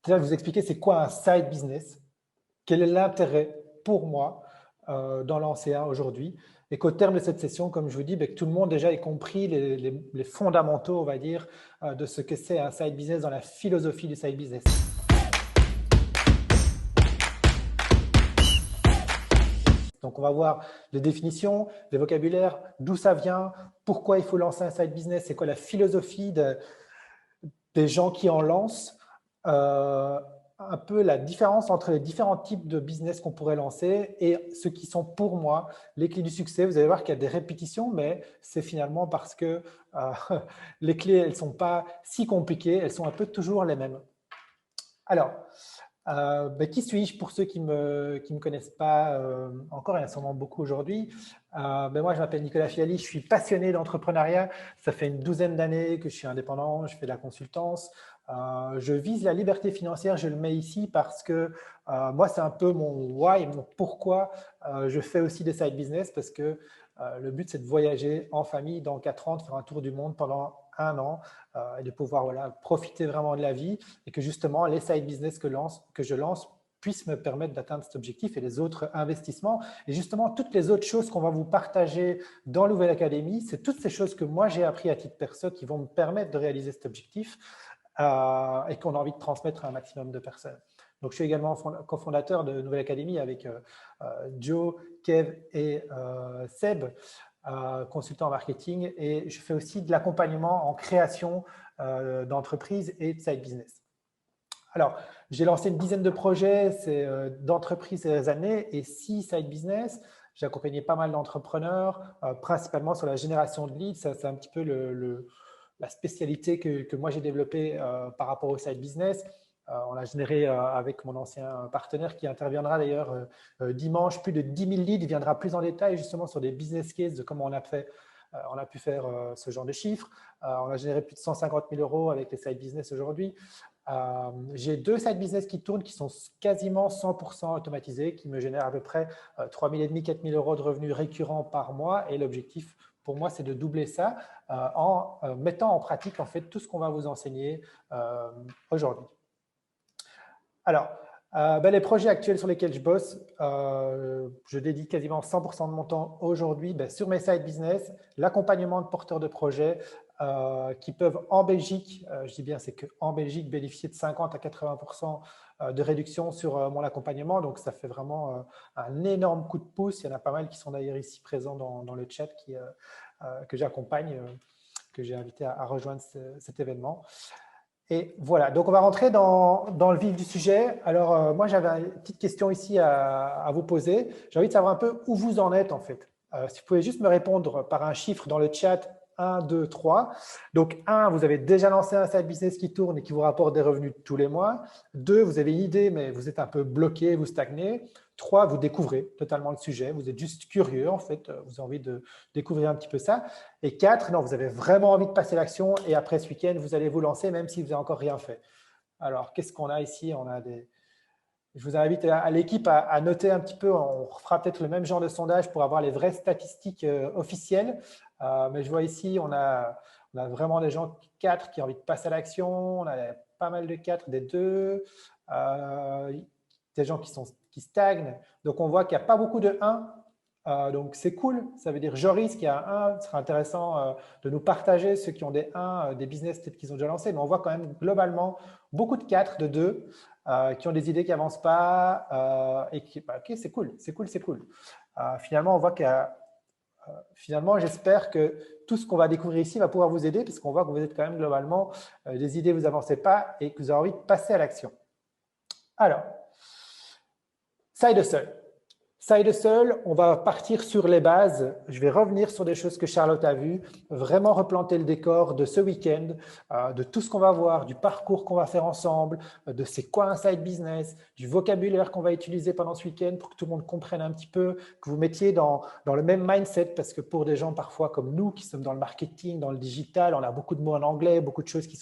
déjà vous expliquer c'est quoi un side business, quel est l'intérêt pour moi d'en lancer un aujourd'hui, et qu'au terme de cette session, comme je vous dis, ben, que tout le monde déjà ait compris les fondamentaux, on va dire, de ce que c'est un side business dans la philosophie du side business. Donc, on va voir les définitions, les vocabulaires, d'où ça vient, pourquoi il faut lancer un side business, c'est quoi la philosophie des gens qui en lancent, un peu la différence entre les différents types de business qu'on pourrait lancer et ceux qui sont pour moi les clés du succès. Vous allez voir qu'il y a des répétitions, mais c'est finalement parce que les clés, elles ne sont pas si compliquées, elles sont un peu toujours les mêmes. Alors, qui suis-je pour ceux qui me connaissent pas encore, il y en a sûrement beaucoup aujourd'hui. Moi, je m'appelle Nicolas Fiali, je suis passionné d'entrepreneuriat. Ça fait une douzaine d'années que je suis indépendant, je fais de la consultance. Je vise la liberté financière, je le mets ici parce que moi, c'est un peu mon why, mon pourquoi je fais aussi des side business, parce que le but, c'est de voyager en famille dans 4 ans, de faire un tour du monde pendant un an et de pouvoir profiter vraiment de la vie, et que justement les side business que je lance puissent me permettre d'atteindre cet objectif et les autres investissements. Et justement, toutes les autres choses qu'on va vous partager dans Nouvelle Académie, c'est toutes ces choses que moi j'ai appris à titre perso qui vont me permettre de réaliser cet objectif et qu'on a envie de transmettre à un maximum de personnes. Donc, je suis également cofondateur de Nouvelle Académie avec Joe, Kev et Seb, consultant en marketing, et je fais aussi de l'accompagnement en création d'entreprises et de side business. Alors, j'ai lancé une dizaine de projets d'entreprises ces années et 6 side business. J'ai accompagné pas mal d'entrepreneurs, principalement sur la génération de leads. C'est un petit peu la spécialité que moi j'ai développée par rapport au side business. On l'a généré avec mon ancien partenaire qui interviendra d'ailleurs dimanche. Plus de 10 000 leads. Il viendra plus en détail justement sur des business cases de comment on a pu faire ce genre de chiffres. On a généré plus de 150 000 € avec les side business aujourd'hui. J'ai 2 side business qui tournent, qui sont quasiment 100% automatisés, qui me génèrent à peu près 3 500 – 4 000 € de revenus récurrents par mois. Et l'objectif pour moi, c'est de doubler ça en mettant en pratique en fait tout ce qu'on va vous enseigner aujourd'hui. Alors, les projets actuels sur lesquels je bosse, je dédie quasiment 100% de mon temps aujourd'hui sur mes side business, l'accompagnement de porteurs de projets qui peuvent en Belgique, je dis bien c'est qu'en Belgique, bénéficier de 50 à 80% de réduction sur mon accompagnement. Donc, ça fait vraiment un énorme coup de pouce. Il y en a pas mal qui sont d'ailleurs ici présents dans le chat que j'accompagne, que j'ai invité à rejoindre cet événement. Et voilà, donc on va rentrer dans le vif du sujet. Alors, moi, j'avais une petite question ici à vous poser. J'ai envie de savoir un peu où vous en êtes, en fait. Si vous pouvez juste me répondre par un chiffre dans le chat, 1, 2, 3. Donc, 1, vous avez déjà lancé un side business qui tourne et qui vous rapporte des revenus tous les mois. 2, vous avez une idée, mais vous êtes un peu bloqué, vous stagnez. 3, vous découvrez totalement le sujet. Vous êtes juste curieux, en fait. Vous avez envie de découvrir un petit peu ça. Et 4, non, vous avez vraiment envie de passer l'action et après ce week-end, vous allez vous lancer même si vous n'avez encore rien fait. Alors, qu'est-ce qu'on a ici? Je vous invite à l'équipe à noter un petit peu. On fera peut-être le même genre de sondage pour avoir les vraies statistiques officielles. Mais je vois ici, on a vraiment des gens 4 qui ont envie de passer à l'action. On a pas mal de 4, des 2. Des gens qui stagnent. Donc, on voit qu'il n'y a pas beaucoup de 1. Donc, c'est cool. Ça veut dire Joris qui a un 1. Ce sera intéressant de nous partager ceux qui ont des 1, des business peut-être qu'ils ont déjà lancé. Mais on voit quand même globalement beaucoup de 4, de 2, qui ont des idées qui n'avancent pas et qui… ok, c'est cool, c'est cool, c'est cool. Finalement, on voit qu'il y a… finalement, j'espère que tout ce qu'on va découvrir ici va pouvoir vous aider, parce qu'on voit que vous êtes quand même globalement des idées, vous n'avancez pas et que vous avez envie de passer à l'action. Alors, side hustle. Side hustle, on va partir sur les bases. Je vais revenir sur des choses que Charlotte a vues, vraiment replanter le décor de ce week-end, de tout ce qu'on va voir, du parcours qu'on va faire ensemble, de c'est quoi un side business, du vocabulaire qu'on va utiliser pendant ce week-end pour que tout le monde comprenne un petit peu, que vous mettiez dans le même mindset, parce que pour des gens parfois comme nous qui sommes dans le marketing, dans le digital, on a beaucoup de mots en anglais, beaucoup de choses qui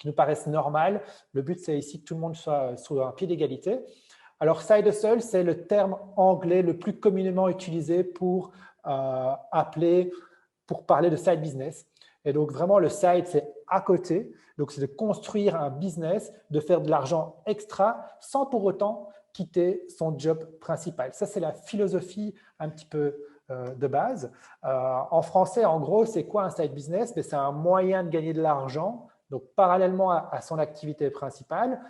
nous paraissent normales. Le but, c'est ici que tout le monde soit sur un pied d'égalité. Alors, side hustle, c'est le terme anglais le plus communément utilisé pour parler de side business. Et donc, vraiment, le side, c'est à côté. Donc, c'est de construire un business, de faire de l'argent extra sans pour autant quitter son job principal. Ça, c'est la philosophie un petit peu de base. En français, en gros, c'est quoi un side business? C'est un moyen de gagner de l'argent, donc parallèlement à son activité principale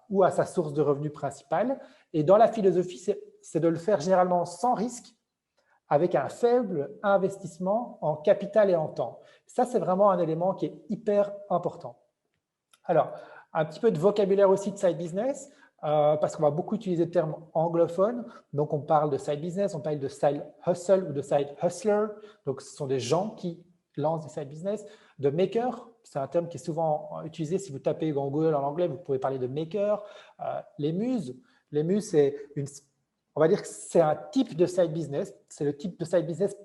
ou à sa source de revenus principale. Et dans la philosophie, c'est de le faire généralement sans risque, avec un faible investissement en capital et en temps. Ça, c'est vraiment un élément qui est hyper important. Alors, un petit peu de vocabulaire aussi de side business, parce qu'on va beaucoup utiliser le terme anglophone. Donc, on parle de side business, on parle de side hustle ou de side hustler. Donc, ce sont des gens qui lancent des side business. De maker, c'est un terme qui est souvent utilisé. Si vous tapez dans Google en anglais, vous pouvez parler de maker. Les muses, on va dire que c'est un type de side business. C'est le type de side business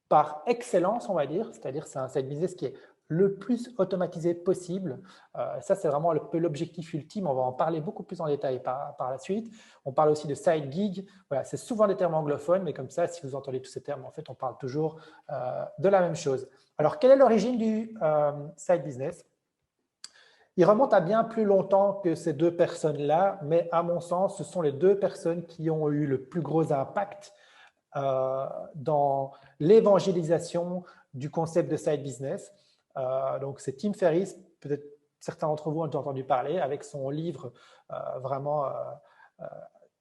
par excellence, on va dire. C'est-à-dire c'est un side business qui est le plus automatisé possible. Ça, c'est vraiment l'objectif ultime. On va en parler beaucoup plus en détail par la suite. On parle aussi de side gig. Voilà, c'est souvent des termes anglophones, mais comme ça, si vous entendez tous ces termes, en fait, on parle toujours de la même chose. Alors, quelle est l'origine du side business? Il remonte à bien plus longtemps que ces deux personnes-là, mais à mon sens, ce sont les deux personnes qui ont eu le plus gros impact dans l'évangélisation du concept de side business. Donc, c'est Tim Ferriss, peut-être certains d'entre vous ont déjà entendu parler, avec son livre vraiment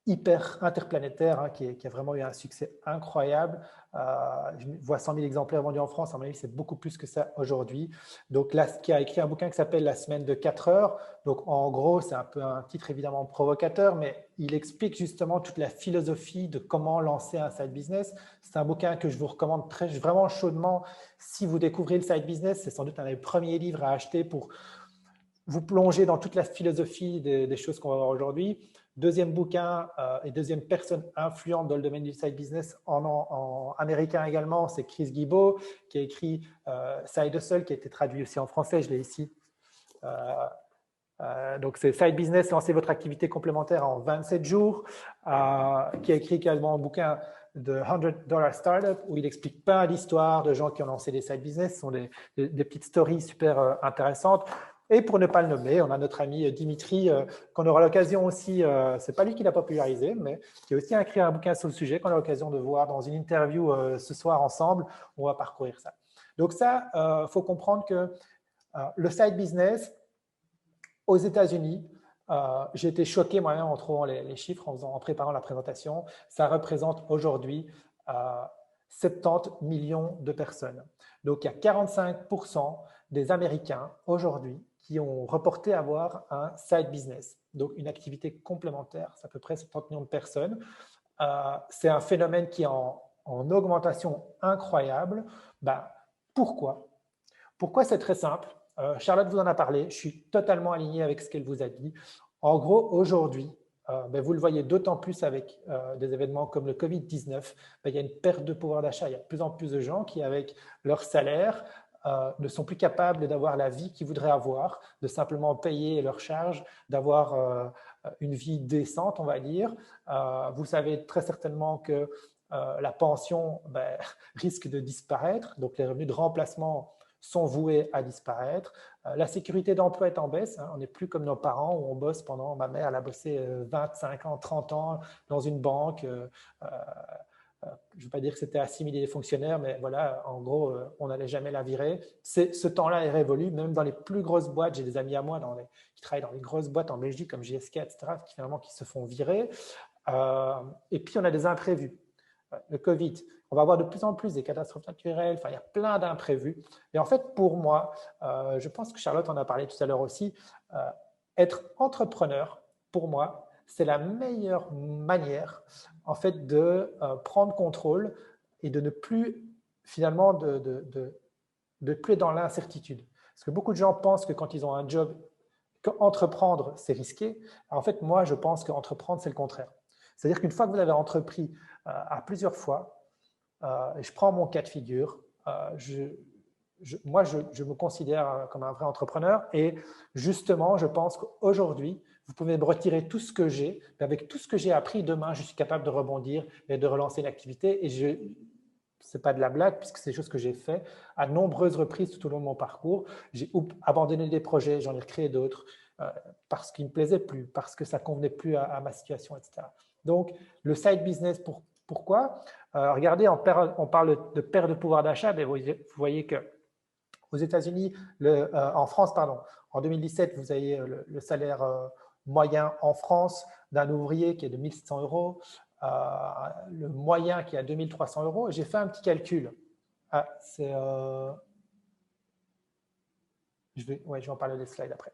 hyper interplanétaire, hein, qui a vraiment eu un succès incroyable. Je vois 100 000 exemplaires vendus en France, à mon avis, c'est beaucoup plus que ça aujourd'hui. Donc là, qui a écrit un bouquin qui s'appelle La semaine de 4 heures. Donc en gros, c'est un peu un titre évidemment provocateur, mais il explique justement toute la philosophie de comment lancer un side business. C'est un bouquin que je vous recommande vraiment chaudement. Si vous découvrez le side business, c'est sans doute un des premiers livres à acheter pour vous plonger dans toute la philosophie des choses qu'on va voir aujourd'hui. Deuxième bouquin et deuxième personne influente dans le domaine du side business en américain également, c'est Chris Guillebeau qui a écrit Side Hustle, qui a été traduit aussi en français, je l'ai ici. Donc c'est Side Business, lancez votre activité complémentaire en 27 jours, qui a écrit également un bouquin de $100 Startup où il explique plein d'histoires de gens qui ont lancé des side business. Ce sont des petites stories super intéressantes. Et pour ne pas le nommer, on a notre ami Dimitri, qu'on aura l'occasion aussi, c'est pas lui qui l'a popularisé, mais qui a aussi écrit un bouquin sur le sujet, qu'on a l'occasion de voir dans une interview ce soir ensemble. On va parcourir ça. Donc ça, faut comprendre que le side business, aux États-Unis, j'ai été choqué moi-même en trouvant les chiffres, en préparant la présentation. Ça représente aujourd'hui 70 millions de personnes. Donc, il y a 45% des Américains aujourd'hui qui ont reporté avoir un side business, donc une activité complémentaire. C'est à peu près 70 millions de personnes. C'est un phénomène qui est en augmentation incroyable. Pourquoi? Pourquoi? C'est très simple. Charlotte vous en a parlé. Je suis totalement aligné avec ce qu'elle vous a dit. En gros, aujourd'hui, vous le voyez d'autant plus avec des événements comme le Covid-19, il y a une perte de pouvoir d'achat. Il y a de plus en plus de gens qui, avec leur salaire, ne sont plus capables d'avoir la vie qu'ils voudraient avoir, de simplement payer leurs charges, d'avoir une vie décente, on va dire. Vous savez très certainement que la pension risque de disparaître, donc les revenus de remplacement sont voués à disparaître. La sécurité d'emploi est en baisse. Hein. On n'est plus comme nos parents où on bosse pendant… Ma mère, elle a bossé 25 ans, 30 ans dans une banque. Je ne veux pas dire que c'était assimilé des fonctionnaires, mais voilà, en gros, on n'allait jamais la virer. Ce temps-là est révolu, même dans les plus grosses boîtes. J'ai des amis à moi qui travaillent dans les grosses boîtes en Belgique, comme GSK, etc., qui se font virer. Et puis, on a des imprévus. Le Covid, on va avoir de plus en plus des catastrophes naturelles, enfin, il y a plein d'imprévus. Et en fait, pour moi, je pense que Charlotte en a parlé tout à l'heure aussi, être entrepreneur, pour moi, c'est la meilleure manière en fait de prendre contrôle et de ne plus finalement de plus être dans l'incertitude. Parce que beaucoup de gens pensent que quand ils ont un job, qu'entreprendre, c'est risqué. En fait, moi, je pense qu'entreprendre, c'est le contraire. C'est-à-dire qu'une fois que vous avez entrepris à plusieurs fois, et je prends mon cas de figure, moi, je me considère comme un vrai entrepreneur et justement, je pense qu'aujourd'hui, vous pouvez me retirer tout ce que j'ai, mais avec tout ce que j'ai appris, demain, je suis capable de rebondir et de relancer l'activité et c'est pas de la blague, puisque c'est des choses que j'ai fait à nombreuses reprises tout au long de mon parcours. J'ai abandonné des projets, j'en ai recréé d'autres, parce qu'ils ne me plaisaient plus, parce que ça ne convenait plus à ma situation, etc. Donc, le side business, pourquoi regardez, on parle de perte de pouvoir d'achat, mais vous voyez que aux États-Unis, en France, pardon, en 2017, vous avez le salaire moyen en France d'un ouvrier qui est de 1 700 euros, le moyen qui est à 2 300 euros. J'ai fait un petit calcul. Ah, je vais en parler des slides après.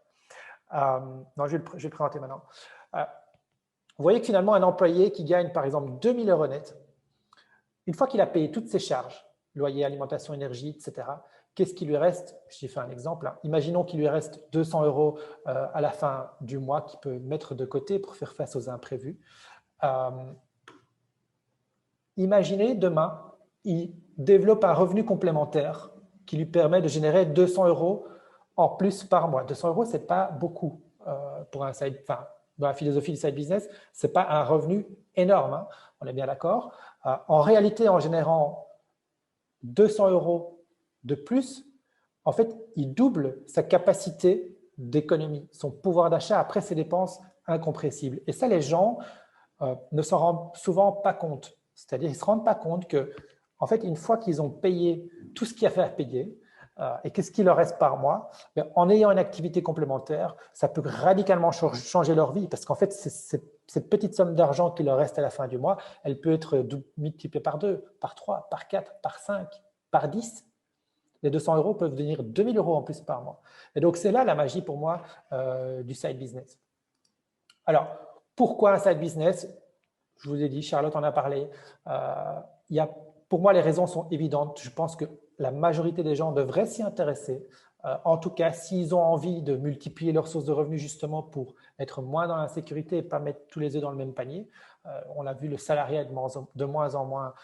Non, je vais le présenter maintenant. Vous voyez que finalement, un employé qui gagne par exemple 2 000 euros net, une fois qu'il a payé toutes ses charges, loyer, alimentation, énergie, etc., qu'est-ce qui lui reste? J'ai fait un exemple. Imaginons qu'il lui reste 200 euros à la fin du mois qu'il peut mettre de côté pour faire face aux imprévus. Imaginez demain, il développe un revenu complémentaire qui lui permet de générer 200 euros en plus par mois. 200 euros, ce n'est pas beaucoup pour un side, enfin, dans la philosophie du side business, ce n'est pas un revenu énorme, hein, on est bien d'accord. En réalité, en générant 200 euros de plus, en fait, il double sa capacité d'économie, son pouvoir d'achat après ses dépenses incompressibles. Et ça, les gens ne s'en rendent souvent pas compte. C'est-à-dire, ils ne se rendent pas compte que, en fait, une fois qu'ils ont payé tout ce qu'il y a à faire payer, et qu'est-ce qu'il leur reste par mois, en ayant une activité complémentaire, ça peut radicalement changer leur vie, parce qu'en fait, cette petite somme d'argent qui leur reste à la fin du mois, elle peut être multipliée par 2, par 3, par 4, par 5, par 10. Les 200 euros peuvent devenir 2 000 euros en plus par mois. Et donc, c'est là la magie pour moi du side business. Alors, pourquoi un side business? Je vous ai dit, Charlotte en a parlé. Pour moi, les raisons sont évidentes. Je pense que la majorité des gens devraient s'y intéresser. En tout cas, s'ils ont envie de multiplier leurs sources de revenus justement pour être moins dans l'insécurité et pas mettre tous les œufs dans le même panier. On a vu le salariat est de moins en moins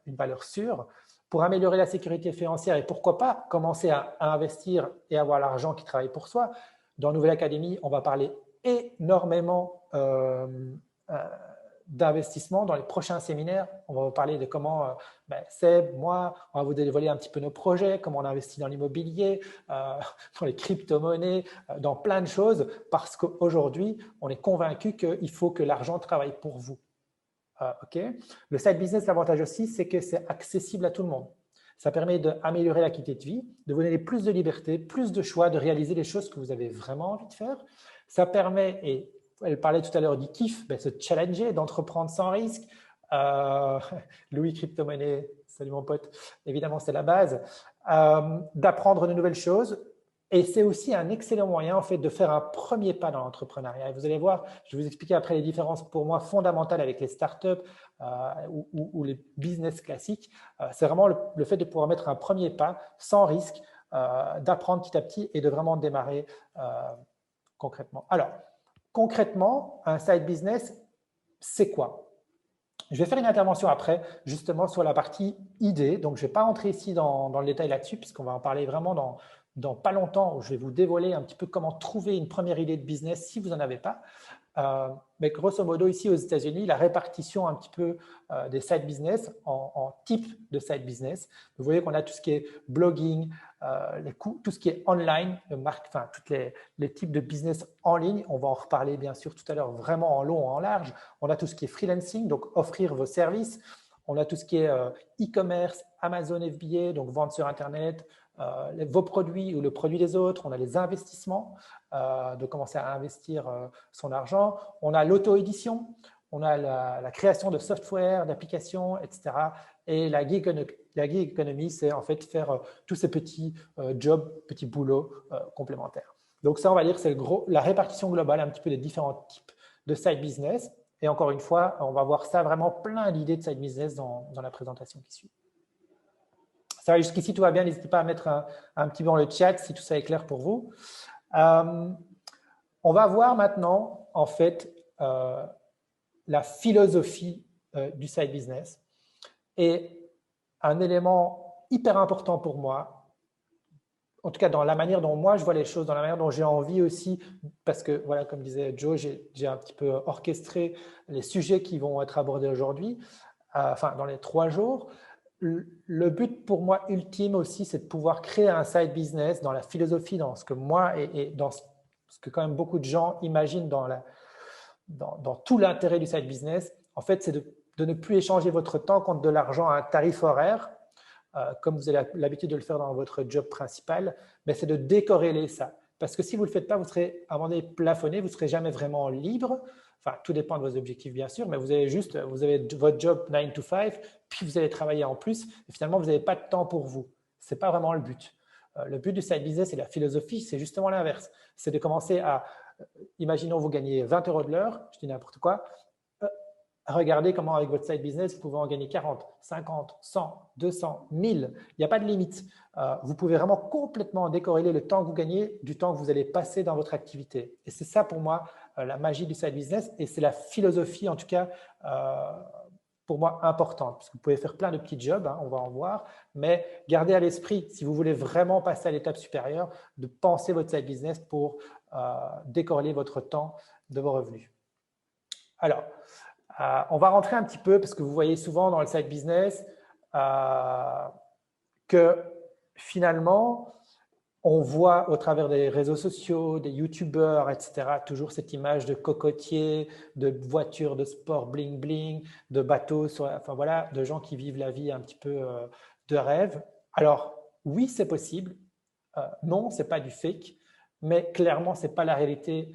une valeur sûre. Pour améliorer la sécurité financière et pourquoi pas commencer à investir et avoir l'argent qui travaille pour soi. Dans Nouvelle Académie, on va parler énormément d'investissement. Dans les prochains séminaires, on va vous parler de comment Seb, moi, on va vous dévoiler un petit peu nos projets, comment on investit dans l'immobilier, dans les crypto-monnaies, dans plein de choses, parce qu'aujourd'hui, on est convaincu qu'il faut que l'argent travaille pour vous. Le side business, l'avantage aussi, c'est que c'est accessible à tout le monde. Ça permet d'améliorer la qualité de vie, de vous donner plus de liberté, plus de choix, de réaliser les choses que vous avez vraiment envie de faire. Ça permet, et elle parlait tout à l'heure du kiff, se challenger, d'entreprendre sans risque. Louis Crypto-monnaie, salut mon pote, évidemment c'est la base. D'apprendre de nouvelles choses. Et c'est aussi un excellent moyen en fait, de faire un premier pas dans l'entrepreneuriat. Vous allez voir, je vais vous expliquer après les différences pour moi fondamentales avec les startups ou les business classiques. C'est vraiment le fait de pouvoir mettre un premier pas sans risque, d'apprendre petit à petit et de vraiment démarrer concrètement. Alors, concrètement, un side business, c'est quoi? Je vais faire une intervention après, justement, sur la partie idée. Donc, je ne vais pas entrer ici dans le détail là-dessus, puisqu'on va en parler vraiment dans pas longtemps, où je vais vous dévoiler un petit peu comment trouver une première idée de business si vous n'en avez pas. Mais grosso modo, ici aux États-Unis, la répartition un petit peu des side business en types de side business. Vous voyez qu'on a tout ce qui est blogging, tout ce qui est online, tous les types de business en ligne. On va en reparler bien sûr tout à l'heure vraiment en long et en large. On a tout ce qui est freelancing, donc offrir vos services. On a tout ce qui est e-commerce, Amazon FBA, donc vendre sur Internet, vos produits ou le produit des autres. On a les investissements, de commencer à investir son argent. On a l'auto-édition, on a la création de software, d'applications, etc. Et la gig economy, c'est en fait faire tous ces petits jobs, petits boulots complémentaires. Donc ça, on va dire, c'est la répartition globale un petit peu des différents types de side business. Et encore une fois, on va voir ça vraiment plein d'idées de side business dans la présentation qui suit. Ça va jusqu'ici, tout va bien. N'hésitez pas à mettre un petit peu dans le chat si tout ça est clair pour vous. On va voir maintenant, en fait, la philosophie du side business. Et un élément hyper important pour moi, en tout cas dans la manière dont moi je vois les choses, dans la manière dont j'ai envie aussi, parce que, voilà, comme disait Joe, j'ai un petit peu orchestré les sujets qui vont être abordés aujourd'hui, dans les 3 jours. le but pour moi ultime aussi, c'est de pouvoir créer un side business dans la philosophie, dans ce que moi et dans ce que quand même beaucoup de gens imaginent dans tout l'intérêt du side business. En fait, c'est de ne plus échanger votre temps contre de l'argent à un tarif horaire, comme vous avez l'habitude de le faire dans votre job principal, mais c'est de décorréler ça. Parce que si vous ne le faites pas, vous serez à un moment donné plafonné, vous ne serez jamais vraiment libre. Enfin, tout dépend de vos objectifs, bien sûr, mais vous avez votre job 9 to 5, puis vous allez travailler en plus, et finalement, vous n'avez pas de temps pour vous. Ce n'est pas vraiment le but. Le but du side business et la philosophie, c'est justement l'inverse. C'est de commencer à, imaginons vous gagnez 20 euros de l'heure, je dis n'importe quoi, regardez comment avec votre side business, vous pouvez en gagner 40, 50, 100, 200, 1000. Il n'y a pas de limite. Vous pouvez vraiment complètement décorréler le temps que vous gagnez du temps que vous allez passer dans votre activité. Et c'est ça pour moi la magie du side business et c'est la philosophie en tout cas pour moi importante. Parce que vous pouvez faire plein de petits jobs, hein, on va en voir, mais gardez à l'esprit, si vous voulez vraiment passer à l'étape supérieure, de penser votre side business pour décorréler votre temps de vos revenus. Alors, on va rentrer un petit peu parce que vous voyez souvent dans le side business que finalement, on voit au travers des réseaux sociaux, des youtubeurs, etc., toujours cette image de cocotier, de voitures de sport bling bling, de bateaux, enfin voilà, de gens qui vivent la vie un petit peu de rêve. Alors, oui, c'est possible. Non, ce n'est pas du fake, mais clairement, ce n'est pas la réalité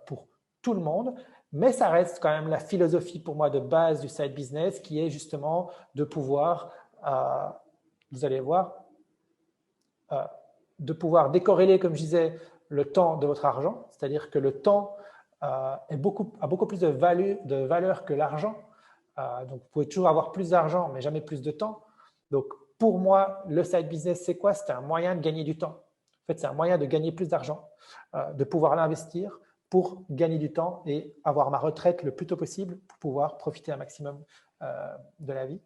pour tout le monde. Mais ça reste quand même la philosophie pour moi de base du side business qui est justement de pouvoir, vous allez voir, de pouvoir décorréler, comme je disais, le temps de votre argent. C'est-à-dire que le temps a beaucoup plus de valeur que l'argent. Donc, vous pouvez toujours avoir plus d'argent, mais jamais plus de temps. Donc, pour moi, le side business, c'est quoi? C'est un moyen de gagner du temps. En fait, c'est un moyen de gagner plus d'argent, de pouvoir l'investir pour gagner du temps et avoir ma retraite le plus tôt possible pour pouvoir profiter un maximum de la vie.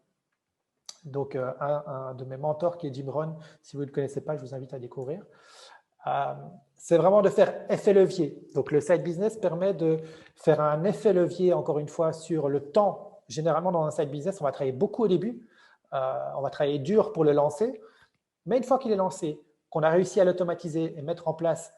Donc, un de mes mentors qui est Jim Rohn, si vous ne le connaissez pas, je vous invite à découvrir. C'est vraiment de faire effet levier. Donc, le side business permet de faire un effet levier, encore une fois, sur le temps. Généralement, dans un side business, on va travailler beaucoup au début. On va travailler dur pour le lancer. Mais une fois qu'il est lancé, qu'on a réussi à l'automatiser et mettre en place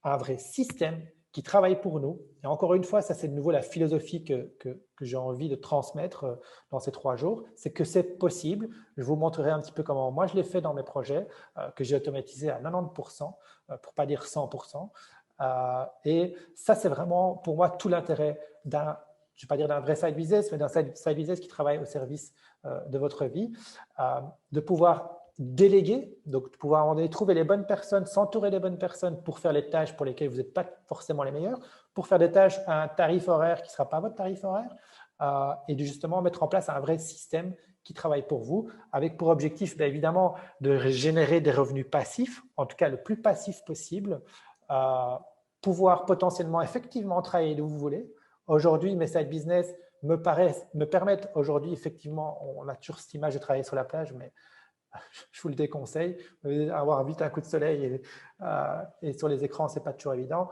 un vrai système qui travaille pour nous. Et encore une fois, ça c'est de nouveau la philosophie que j'ai envie de transmettre dans ces 3 jours, c'est que c'est possible. Je vous montrerai un petit peu comment moi je l'ai fait dans mes projets, que j'ai automatisé à 90%, pour pas dire 100%. Et ça c'est vraiment pour moi tout l'intérêt d'un, je ne vais pas dire d'un vrai side business, mais d'un side business qui travaille au service de votre vie, de pouvoir déléguer, donc de pouvoir trouver les bonnes personnes, s'entourer des bonnes personnes pour faire les tâches pour lesquelles vous n'êtes pas forcément les meilleurs, pour faire des tâches à un tarif horaire qui ne sera pas votre tarif horaire, et de justement mettre en place un vrai système qui travaille pour vous, avec pour objectif, bien évidemment, de générer des revenus passifs, en tout cas le plus passif possible, pouvoir potentiellement effectivement travailler d'où vous voulez. Aujourd'hui, mes side business me permettent aujourd'hui, effectivement, on a toujours cette image de travailler sur la plage, mais je vous le déconseille. Avoir vite un coup de soleil et sur les écrans, ce n'est pas toujours évident.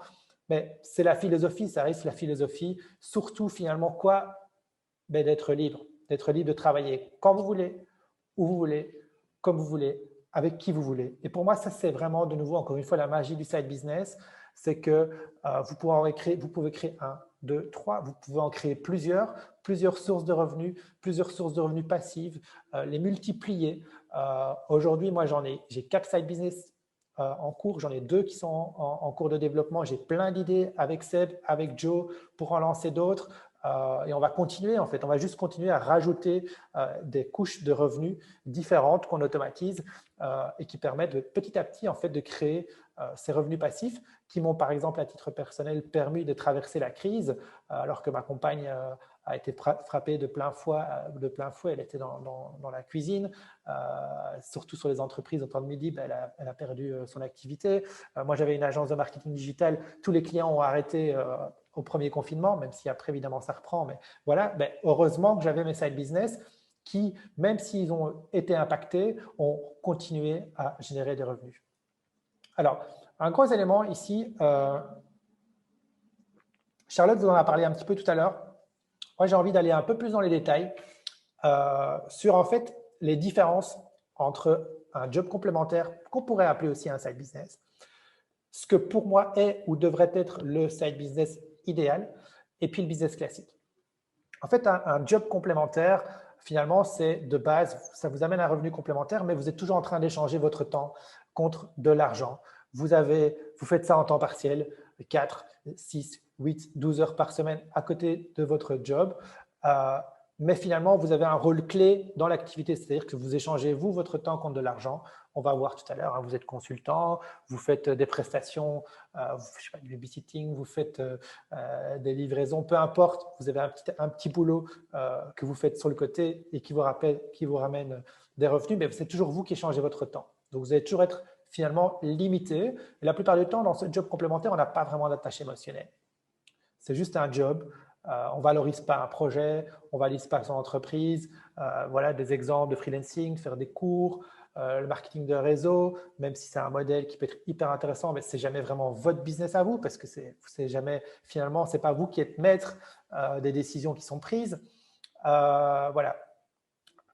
Mais c'est la philosophie, ça reste la philosophie. Surtout, finalement, quoi? Ben, d'être libre de travailler quand vous voulez, où vous voulez, comme vous voulez, avec qui vous voulez. Et pour moi, ça, c'est vraiment, de nouveau, encore une fois, la magie du side business. C'est que vous pouvez créer 1, 2, 3, vous pouvez en créer plusieurs sources de revenus, plusieurs sources de revenus passives, les multiplier. Aujourd'hui, moi, j'ai 4 side business en cours, j'en ai 2 qui sont en cours de développement. J'ai plein d'idées avec Seb, avec Joe pour en lancer d'autres. Et on va continuer, en fait, on va juste continuer à rajouter des couches de revenus différentes qu'on automatise et qui permettent petit à petit, en fait, de créer ces revenus passifs qui m'ont, par exemple, à titre personnel, permis de traverser la crise alors que ma compagne a été frappée de plein fouet. Elle était dans la cuisine, surtout sur les entreprises. Au temps de midi, ben, elle a perdu son activité. Moi, j'avais une agence de marketing digital. Tous les clients ont arrêté au premier confinement, même si après, évidemment, ça reprend. Mais voilà, ben, heureusement que j'avais mes side business qui, même s'ils ont été impactés, ont continué à générer des revenus. Alors, un gros élément ici, Charlotte vous en a parlé un petit peu tout à l'heure. Moi, j'ai envie d'aller un peu plus dans les détails sur, en fait, les différences entre un job complémentaire, qu'on pourrait appeler aussi un side business, ce que pour moi est ou devrait être le side business idéal, et puis le business classique. En fait, un job complémentaire, finalement, c'est de base, ça vous amène un revenu complémentaire, mais vous êtes toujours en train d'échanger votre temps contre de l'argent. Vous faites ça en temps partiel, 4, 6, 8, 12 heures par semaine à côté de votre job. Mais finalement, vous avez un rôle clé dans l'activité, c'est-à-dire que vous échangez, vous, votre temps contre de l'argent. On va voir tout à l'heure, hein, vous êtes consultant, vous faites des prestations, je sais pas, du babysitting, vous faites des livraisons, peu importe, vous avez un petit boulot que vous faites sur le côté et qui vous ramène des revenus, mais c'est toujours vous qui échangez votre temps. Donc, vous allez toujours être finalement limité. Et la plupart du temps, dans ce job complémentaire, on n'a pas vraiment d'attache émotionnelle. C'est juste un job. On ne valorise pas un projet, on ne valorise pas son entreprise. Voilà des exemples de freelancing, faire des cours, le marketing de réseau, même si c'est un modèle qui peut être hyper intéressant, mais ce n'est jamais vraiment votre business à vous parce que c'est jamais, finalement, ce n'est pas vous qui êtes maître des décisions qui sont prises. Voilà.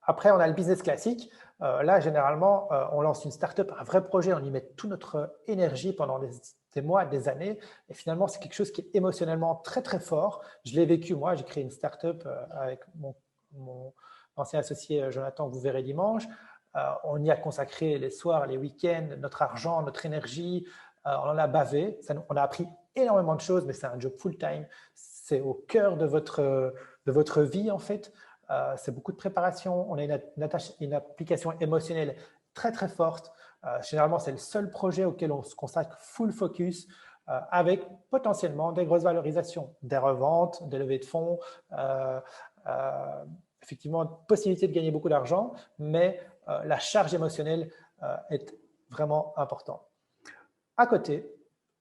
Après, on a le business classique. Là, généralement, on lance une startup, un vrai projet, on y met toute notre énergie pendant des mois, des années. Et finalement, c'est quelque chose qui est émotionnellement très, très fort. Je l'ai vécu, moi. J'ai créé une startup avec mon ancien associé Jonathan, que vous verrez dimanche. On y a consacré les soirs, les week-ends, notre argent, notre énergie. On en a bavé. On a appris énormément de choses, mais c'est un job full-time. C'est au cœur de votre vie, en fait. C'est beaucoup de préparation. On a une application émotionnelle très, très forte. Généralement, c'est le seul projet auquel on se consacre full focus avec potentiellement des grosses valorisations, des reventes, des levées de fonds, effectivement, possibilité de gagner beaucoup d'argent, mais la charge émotionnelle est vraiment importante. À côté,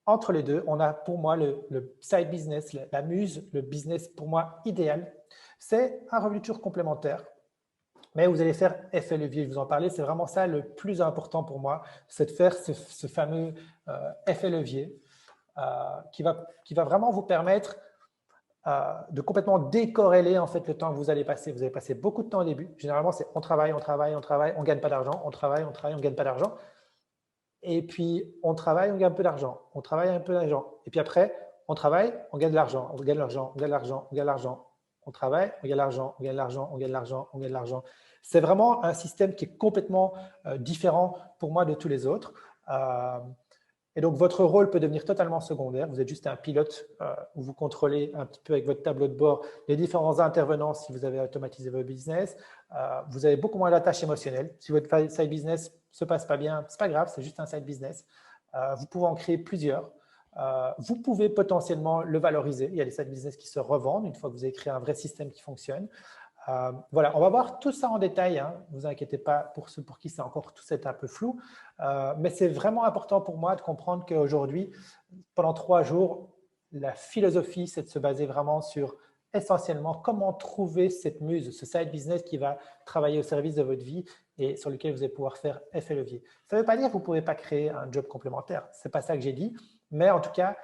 entre les deux, on a pour moi le side business, la muse, le business pour moi idéal. C'est un revenu toujours complémentaire, mais vous allez faire effet levier, je vous en parlais, c'est vraiment ça le plus important pour moi, c'est de faire ce fameux effet levier qui va vraiment vous permettre de complètement décorréler en fait le temps que vous allez passer. Vous allez passer beaucoup de temps au début. Généralement, c'est on travaille, on travaille, on travaille, on ne gagne pas d'argent, on travaille, on travaille, on ne gagne pas d'argent. Et puis, on travaille, on gagne un peu d'argent. On travaille un peu d'argent. Et puis après, on travaille, on gagne de l'argent. On gagne de l'argent, on gagne de l'argent, on gagne de l'argent. On travaille, on gagne de l'argent, on gagne de l'argent, on gagne de l'argent, on gagne de l'argent. C'est vraiment un système qui est complètement différent pour moi de tous les autres. Et donc, votre rôle peut devenir totalement secondaire. Vous êtes juste un pilote où vous contrôlez un petit peu avec votre tableau de bord les différents intervenants si vous avez automatisé votre business. Vous avez beaucoup moins d'attaches émotionnelles. Si votre side business ne se passe pas bien, ce n'est pas grave, c'est juste un side business. Vous pouvez en créer plusieurs. Vous pouvez potentiellement le valoriser. Il y a des side business qui se revendent une fois que vous avez créé un vrai système qui fonctionne. Voilà, on va voir tout ça en détail. Hein. Ne vous inquiétez pas pour ceux pour qui c'est encore tout c'est un peu flou. Mais c'est vraiment important pour moi de comprendre qu'aujourd'hui, pendant 3 jours, la philosophie, c'est de se baser vraiment sur essentiellement comment trouver cette muse, ce side business qui va travailler au service de votre vie et sur lequel vous allez pouvoir faire effet levier. Ça ne veut pas dire que vous ne pouvez pas créer un job complémentaire. Ce n'est pas ça que j'ai dit. Mais en tout cas,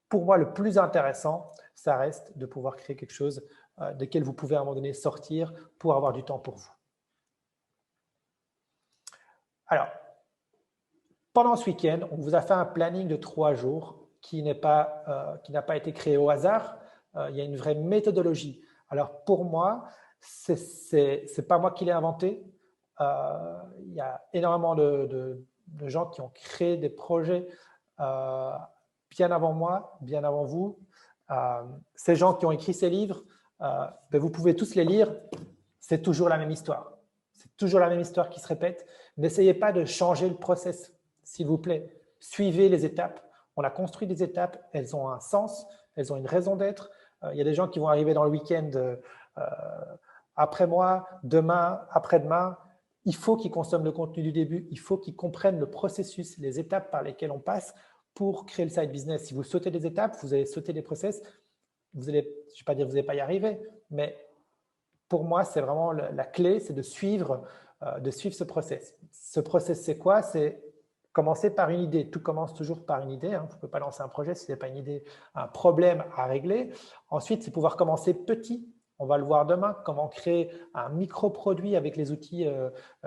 pour moi, le plus intéressant, ça reste de pouvoir créer quelque chose de quel vous pouvez à un moment donné sortir pour avoir du temps pour vous. Alors, pendant ce week-end, on vous a fait un planning de 3 jours qui n'a pas été créé au hasard. Il y a une vraie méthodologie. Alors, pour moi, ce n'est pas moi qui l'ai inventé. Il y a énormément de gens qui ont créé des projets bien avant moi, bien avant vous. Ces gens qui ont écrit ces livres, vous pouvez tous les lire, c'est toujours la même histoire. C'est toujours la même histoire qui se répète. N'essayez pas de changer le process, s'il vous plaît. Suivez les étapes. On a construit des étapes, elles ont un sens, elles ont une raison d'être. Il y a des gens qui vont arriver dans le week-end après moi, demain, après-demain. Il faut qu'ils consomment le contenu du début, il faut qu'ils comprennent le processus, les étapes par lesquelles on passe pour créer le side business. Si vous sautez des étapes, vous allez sauter des process, vous allez, je ne vais pas dire que vous n'allez pas y arriver, mais pour moi, c'est vraiment la clé, c'est de suivre ce process. Ce process, c'est quoi? C'est commencer par une idée. Tout commence toujours par une idée. Hein. Vous ne pouvez pas lancer un projet si ce n'est pas une idée, un problème à régler. Ensuite, c'est pouvoir commencer petit. On va le voir demain, comment créer un micro-produit avec les outils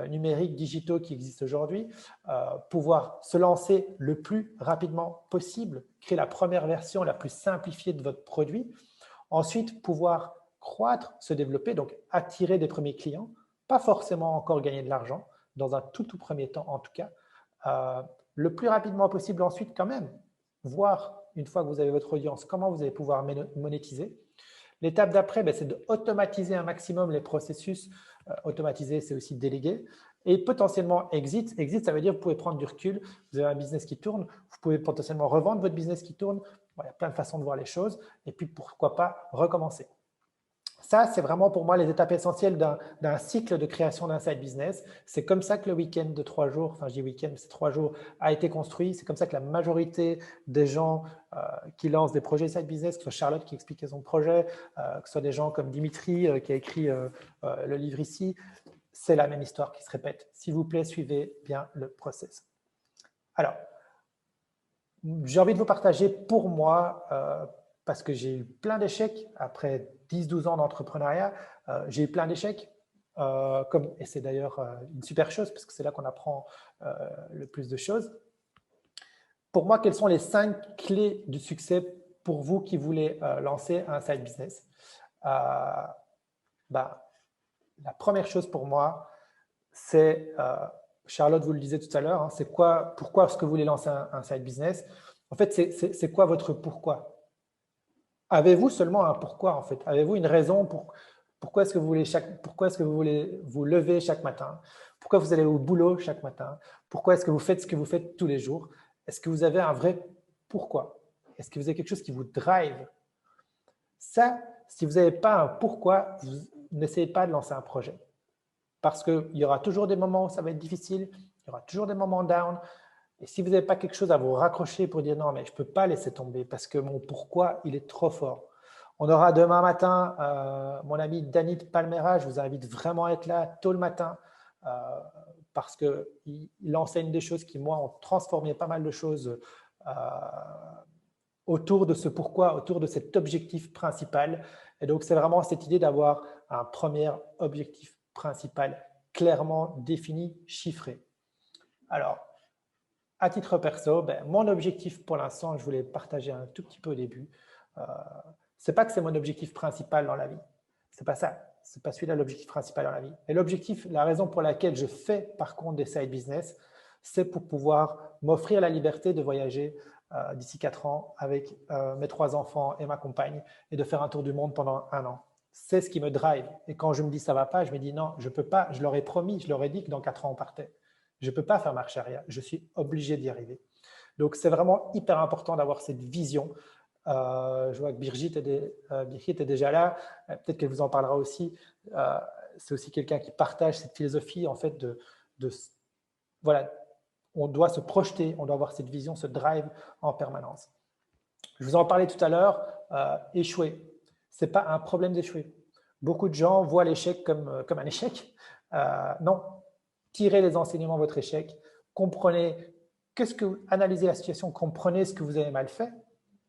numériques digitaux qui existent aujourd'hui, pouvoir se lancer le plus rapidement possible, créer la première version la plus simplifiée de votre produit, ensuite pouvoir croître, se développer, donc attirer des premiers clients, pas forcément encore gagner de l'argent, dans un tout premier temps en tout cas, le plus rapidement possible ensuite quand même, voir une fois que vous avez votre audience, comment vous allez pouvoir monétiser. L'étape d'après, c'est d'automatiser un maximum les processus. Automatiser, c'est aussi déléguer. Et potentiellement exit. Exit, ça veut dire que vous pouvez prendre du recul. Vous avez un business qui tourne. Vous pouvez potentiellement revendre votre business qui tourne. Bon, il y a plein de façons de voir les choses. Et puis, pourquoi pas recommencer. Ça, c'est vraiment pour moi les étapes essentielles d'un cycle de création d'un side business. C'est comme ça que le week-end de 3 jours, enfin je dis week-end, c'est 3 jours, a été construit. C'est comme ça que la majorité des gens qui lancent des projets side business, que ce soit Charlotte qui expliquait son projet, que ce soit des gens comme Dimitri qui a écrit le livre ici, c'est la même histoire qui se répète. S'il vous plaît, suivez bien le process. Alors, j'ai envie de vous partager pour moi, parce que j'ai eu plein d'échecs après 10-12 ans d'entrepreneuriat, j'ai eu plein d'échecs, et c'est d'ailleurs une super chose parce que c'est là qu'on apprend le plus de choses. Pour moi, quelles sont les 5 clés du succès pour vous qui voulez lancer un side business? La première chose pour moi, c'est, Charlotte vous le disait tout à l'heure, hein, c'est pourquoi est-ce que vous voulez lancer un side business? En fait, c'est quoi votre pourquoi? Avez-vous seulement un pourquoi en fait? Avez-vous une raison pourquoi est-ce que vous voulez vous lever chaque matin? Pourquoi vous allez au boulot chaque matin? Pourquoi est-ce que vous faites ce que vous faites tous les jours? Est-ce que vous avez un vrai pourquoi? Est-ce que vous avez quelque chose qui vous drive? Ça, si vous n'avez pas un pourquoi, vous n'essayez pas de lancer un projet. Parce qu'il y aura toujours des moments où ça va être difficile, il y aura toujours des moments down. Et si vous n'avez pas quelque chose à vous raccrocher pour dire non, mais je ne peux pas laisser tomber parce que mon pourquoi, il est trop fort. On aura demain matin mon ami Danny Palmera, je vous invite vraiment à être là tôt le matin parce qu'il enseigne des choses qui, moi, ont transformé pas mal de choses autour de ce pourquoi, autour de cet objectif principal. Et donc, c'est vraiment cette idée d'avoir un premier objectif principal clairement défini, chiffré. Alors, à titre perso, mon objectif pour l'instant, je voulais le partager un tout petit peu au début. C'est pas que c'est mon objectif principal dans la vie. C'est pas ça. C'est pas celui-là l'objectif principal dans la vie. Et l'objectif, la raison pour laquelle je fais par contre des side business, c'est pour pouvoir m'offrir la liberté de voyager d'ici 4 ans avec mes 3 enfants et ma compagne et de faire un tour du monde pendant 1 an. C'est ce qui me drive. Et quand je me dis ça va pas, je me dis non, je peux pas. Je leur ai promis, je leur ai dit que dans 4 ans on partait. Je ne peux pas faire marche arrière, je suis obligé d'y arriver. Donc, c'est vraiment hyper important d'avoir cette vision. Je vois que Birgit est déjà là, peut-être qu'elle vous en parlera aussi. C'est aussi quelqu'un qui partage cette philosophie en fait voilà, on doit se projeter, on doit avoir cette vision, ce drive en permanence. Je vous en parlais tout à l'heure, échouer. Ce n'est pas un problème d'échouer. Beaucoup de gens voient l'échec comme un échec. Non. Tirez les enseignements de votre échec, analysez la situation, comprenez ce que vous avez mal fait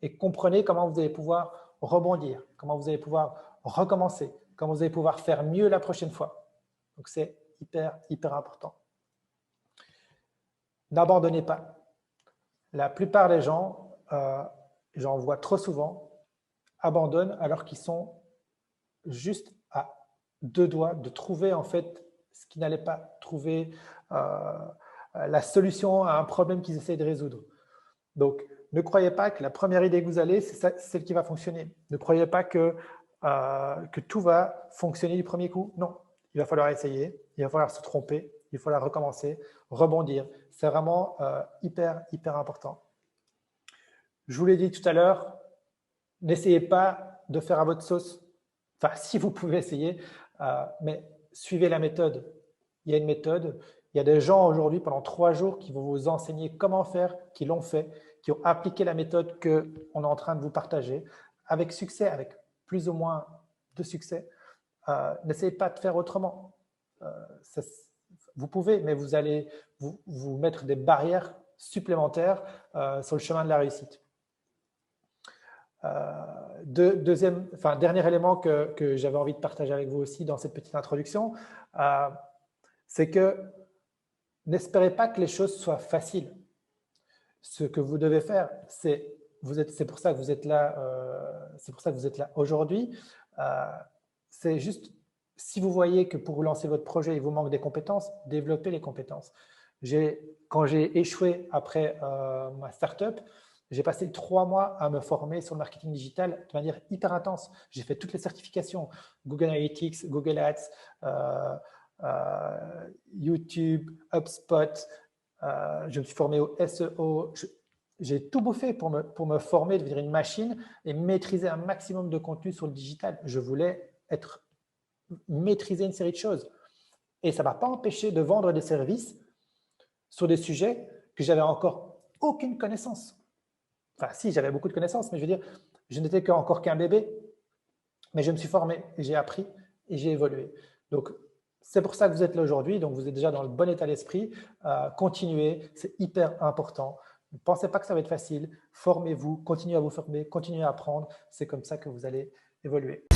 et comprenez comment vous allez pouvoir rebondir, comment vous allez pouvoir recommencer, comment vous allez pouvoir faire mieux la prochaine fois. Donc, c'est hyper important. N'abandonnez pas. La plupart des gens, j'en vois trop souvent, abandonnent alors qu'ils sont juste à 2 doigts de trouver en fait ce qu'ils n'allaient pas trouver la solution à un problème qu'ils essaient de résoudre. Donc, ne croyez pas que la première idée que vous avez, c'est celle qui va fonctionner. Ne croyez pas que tout va fonctionner du premier coup. Non, il va falloir essayer, il va falloir se tromper, il va falloir recommencer, rebondir. C'est vraiment hyper important. Je vous l'ai dit tout à l'heure, n'essayez pas de faire à votre sauce. Enfin, si vous pouvez essayer, mais suivez la méthode. Il y a une méthode. Il y a des gens aujourd'hui pendant 3 jours qui vont vous enseigner comment faire, qui l'ont fait, qui ont appliqué la méthode qu'on est en train de vous partager avec succès, avec plus ou moins de succès. N'essayez pas de faire autrement. Vous pouvez, mais vous allez vous mettre des barrières supplémentaires sur le chemin de la réussite. Dernier élément que j'avais envie de partager avec vous aussi dans cette petite introduction, c'est que n'espérez pas que les choses soient faciles. Ce que vous devez faire, c'est pour ça que vous êtes là, c'est pour ça que vous êtes là aujourd'hui. C'est juste, si vous voyez que pour lancer votre projet, il vous manque des compétences, développez les compétences. Quand j'ai échoué après ma startup, j'ai passé 3 mois à me former sur le marketing digital de manière hyper intense. J'ai fait toutes les certifications, Google Analytics, Google Ads, YouTube, HubSpot. Je me suis formé au SEO. J'ai tout bouffé pour me former, devenir une machine et maîtriser un maximum de contenu sur le digital. Je voulais maîtriser une série de choses. Et ça ne m'a pas empêché de vendre des services sur des sujets que j'avais encore aucune connaissance. Enfin, si, j'avais beaucoup de connaissances, mais je veux dire, je n'étais encore qu'un bébé. Mais je me suis formé, j'ai appris et j'ai évolué. Donc, c'est pour ça que vous êtes là aujourd'hui. Donc, vous êtes déjà dans le bon état d'esprit. Continuez, c'est hyper important. Ne pensez pas que ça va être facile. Formez-vous, continuez à vous former, continuez à apprendre. C'est comme ça que vous allez évoluer.